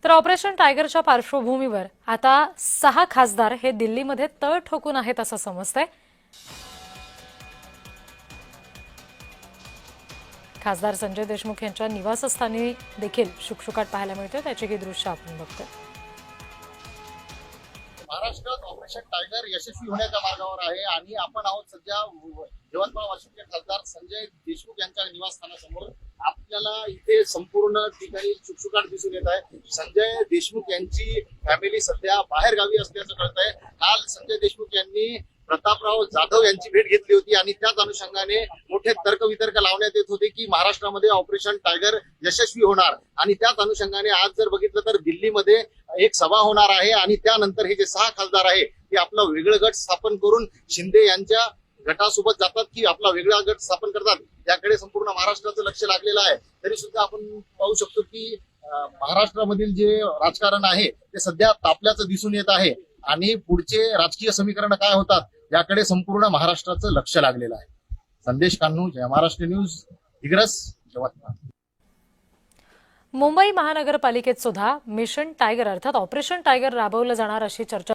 तर ऑपरेशन टायगरच्या पार्श्वभूमीवर आता 6 खासदार हे दिल्लीमध्ये तळ ठोकून आहेत असं समजतंय। खासदार संजय देशमुख यांच्या निवासस्थानी देखील शुकशुकाट पाहायला मिळते, त्याची ही दृश्य आपण बघतोय। महाराष्ट्रात ऑपरेशन टायगर यशस्वी होण्याच्या मार्गावर आहे आणि आपण आहोत सध्या यवतमाळ वाशिमचे खासदार संजय देशमुख यांच्या निवासस्थानासमोर। आपल्याला इथे संपूर्ण ठिकाणी शुकशुकाट दिसून येत आहे। संजय देशमुख यांची फॅमिली सध्या बाहेर गावी असल्याचं कळत आहे। काल संजय देशमुख यांनी प्रतापराव जाधव यांची भेट घेतली होती आणि त्याच अनुषंगाने मोठे तर्कवितर्क लावण्यात येत होते की महाराष्ट्रामध्ये ऑपरेशन टायगर यशस्वी होणार आणि त्याच अनुषंगाने आज जर बघितलं तर दिल्लीमध्ये एक सभा होणार आहे आणि त्यानंतर हे जे 6 खासदार आहे ते आपलं वेगळं गट स्थापन करून शिंदे यांच्या गटासोबत जातात की आपला वेगळा गट स्थापन करतात, याकडे संपूर्ण महाराष्ट्राचं लक्ष लागलेलं आहे। तरी सुद्धा आपण पाहू शकतो की महाराष्ट्रामधील जे राजकारण आहे ते सध्या तापल्याचं दिसून येत आहे आणि पुढचे राजकीय समीकरण काय होतात याकडे संपूर्ण महाराष्ट्राचं लक्ष लागलेलं आहे। संदेश कान्हू, जय महाराष्ट्र न्यूज, दिग्रस, यवतमाळ। मुंबई महानगरपालिकेत सुद्धा मिशन टायगर अर्थात ऑपरेशन टायगर राबवलं जाणार अशी चर्चा